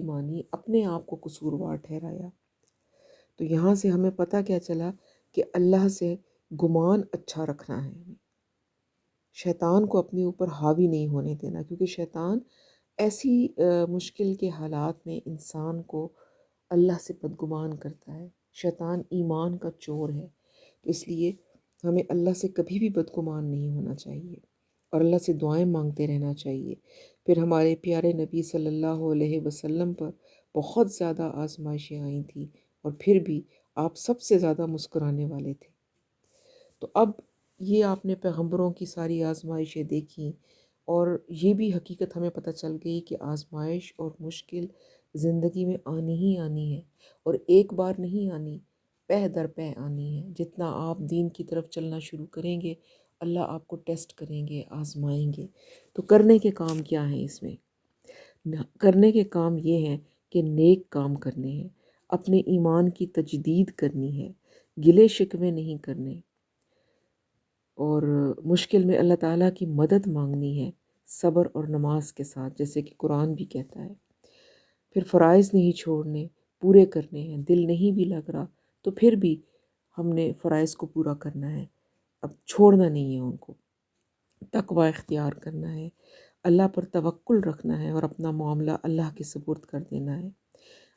مانی، اپنے آپ کو قصوروار ٹھہرایا۔ تو یہاں سے ہمیں پتہ کیا چلا کہ اللہ سے گمان اچھا رکھنا ہے، شیطان کو اپنے اوپر حاوی نہیں ہونے دینا، کیونکہ شیطان ایسی مشکل کے حالات میں انسان کو اللہ سے بدگمان کرتا ہے۔ شیطان ایمان کا چور ہے، تو اس لیے ہمیں اللہ سے کبھی بھی بدگمان نہیں ہونا چاہیے اور اللہ سے دعائیں مانگتے رہنا چاہیے۔ پھر ہمارے پیارے نبی صلی اللہ علیہ وسلم پر بہت زیادہ آزمائشیں آئی تھیں، اور پھر بھی آپ سب سے زیادہ مسکرانے والے تھے۔ تو اب یہ آپ نے پیغمبروں کی ساری آزمائشیں دیکھیں، اور یہ بھی حقیقت ہمیں پتہ چل گئی کہ آزمائش اور مشکل زندگی میں آنی ہی آنی ہے، اور ایک بار نہیں آنی، پہ در پہ آنی ہے۔ جتنا آپ دین کی طرف چلنا شروع کریں گے، اللہ آپ کو ٹیسٹ کریں گے، آزمائیں گے۔ تو کرنے کے کام کیا ہیں اس میں؟ کرنے کے کام یہ ہیں کہ نیک کام کرنے ہیں، اپنے ایمان کی تجدید کرنی ہے، گلے شکوے نہیں کرنے، اور مشکل میں اللہ تعالیٰ کی مدد مانگنی ہے صبر اور نماز کے ساتھ، جیسے کہ قرآن بھی کہتا ہے۔ پھر فرائض نہیں چھوڑنے، پورے کرنے ہیں۔ دل نہیں بھی لگ رہا تو پھر بھی ہم نے فرائض کو پورا کرنا ہے، اب چھوڑنا نہیں ہے ان کو۔ تقوی اختیار کرنا ہے، اللہ پر توکل رکھنا ہے، اور اپنا معاملہ اللہ کے سپرد کر دینا ہے۔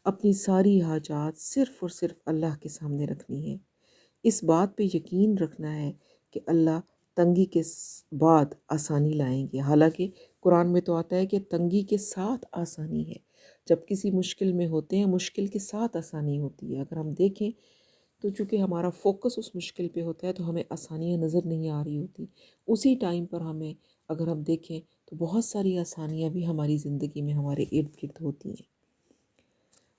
اپنی ساری حاجات صرف اور صرف اللہ کے سامنے رکھنی ہے۔ اس بات پہ یقین رکھنا ہے کہ اللہ تنگی کے بعد آسانی لائیں گے۔ حالانکہ قرآن میں تو آتا ہے کہ تنگی کے ساتھ آسانی ہے۔ جب کسی مشکل میں ہوتے ہیں، مشکل کے ساتھ آسانی ہوتی ہے۔ اگر ہم دیکھیں تو چونکہ ہمارا فوکس اس مشکل پہ ہوتا ہے تو ہمیں آسانیاں نظر نہیں آ رہی ہوتی، اسی ٹائم پر ہمیں اگر ہم دیکھیں تو بہت ساری آسانیاں بھی ہماری زندگی میں ہمارے ارد گرد ہوتی ہیں۔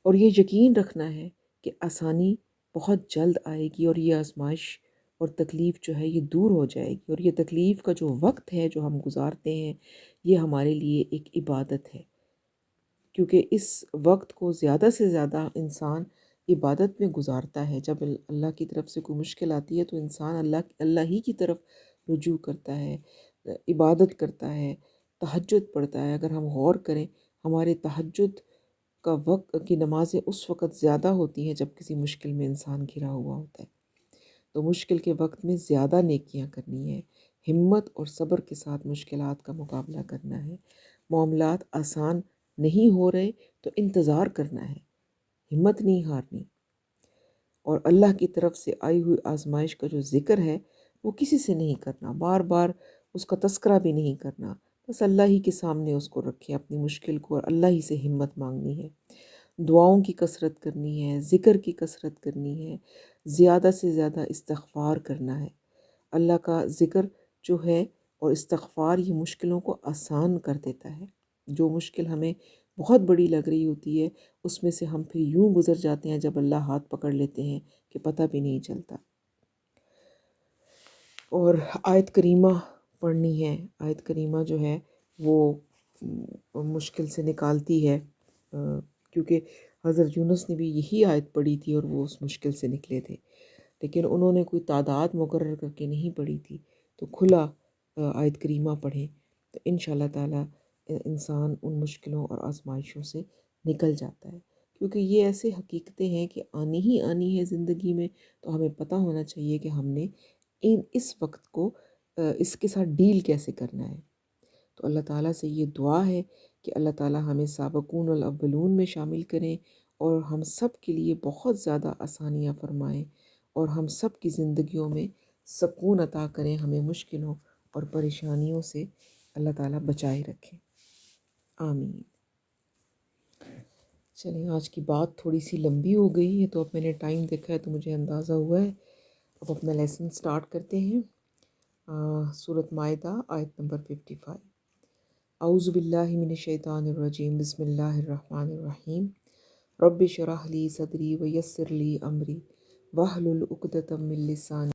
اور یہ یقین رکھنا ہے کہ آسانی بہت جلد آئے گی، اور یہ آزمائش اور تکلیف جو ہے یہ دور ہو جائے گی، اور یہ تکلیف کا جو وقت ہے جو ہم گزارتے ہیں یہ ہمارے لیے ایک عبادت ہے، کیونکہ اس وقت کو زیادہ سے زیادہ انسان عبادت میں گزارتا ہے۔ جب اللہ کی طرف سے کوئی مشکل آتی ہے تو انسان اللہ ہی کی طرف رجوع کرتا ہے، عبادت کرتا ہے، تہجد پڑھتا ہے۔ اگر ہم غور کریں، ہمارے تہجد کا وقت کی نمازیں اس وقت زیادہ ہوتی ہیں جب کسی مشکل میں انسان گھرا ہوا ہوتا ہے۔ تو مشکل کے وقت میں زیادہ نیکیاں کرنی ہے، ہمت اور صبر کے ساتھ مشکلات کا مقابلہ کرنا ہے۔ معاملات آسان نہیں ہو رہے تو انتظار کرنا ہے، ہمت نہیں ہارنی، اور اللہ کی طرف سے آئی ہوئی آزمائش کا جو ذکر ہے وہ کسی سے نہیں کرنا، بار بار اس کا تذکرہ بھی نہیں کرنا، بس اللہ ہی کے سامنے اس کو رکھیں اپنی مشکل کو، اور اللہ ہی سے ہمت مانگنی ہے۔ دعاؤں کی کثرت کرنی ہے، ذکر کی کثرت کرنی ہے، زیادہ سے زیادہ استغفار کرنا ہے۔ اللہ کا ذکر جو ہے اور استغفار یہ مشکلوں کو آسان کر دیتا ہے۔ جو مشکل ہمیں بہت بڑی لگ رہی ہوتی ہے اس میں سے ہم پھر یوں گزر جاتے ہیں جب اللہ ہاتھ پکڑ لیتے ہیں کہ پتہ بھی نہیں چلتا۔ اور آیت کریمہ پڑھنی ہے، آیت کریمہ جو ہے وہ مشکل سے نکالتی ہے، کیونکہ حضرت یونس نے بھی یہی آیت پڑھی تھی اور وہ اس مشکل سے نکلے تھے، لیکن انہوں نے کوئی تعداد مقرر کر کے نہیں پڑھی تھی، تو کھلا آیت کریمہ پڑھیں تو انشاءاللہ تعالیٰ انسان ان مشکلوں اور آزمائشوں سے نکل جاتا ہے، کیونکہ یہ ایسے حقیقتیں ہیں کہ آنی ہی آنی ہے زندگی میں۔ تو ہمیں پتہ ہونا چاہیے کہ ہم نے اس وقت کو اس کے ساتھ ڈیل کیسے کرنا ہے۔ تو اللہ تعالیٰ سے یہ دعا ہے کہ اللہ تعالیٰ ہمیں سابقون الاولون میں شامل کریں، اور ہم سب کے لیے بہت زیادہ آسانیاں فرمائیں، اور ہم سب کی زندگیوں میں سکون عطا کریں، ہمیں مشکلوں اور پریشانیوں سے اللہ تعالیٰ بچائے رکھیں، آمین۔ چلیں، آج کی بات تھوڑی سی لمبی ہو گئی ہے، تو اب میں نے ٹائم دیکھا ہے تو مجھے اندازہ ہوا ہے اب اپنا لیسن سٹارٹ کرتے ہیں۔ سورۃ مائدہ آیت نمبر 55۔ اعوذ باللہ من الشیطان الرجیم، بسم اللہ الرحمن الرحیم۔ رب اشرح لی صدری ویسر لی امری واحلل عقدۃ من لسانی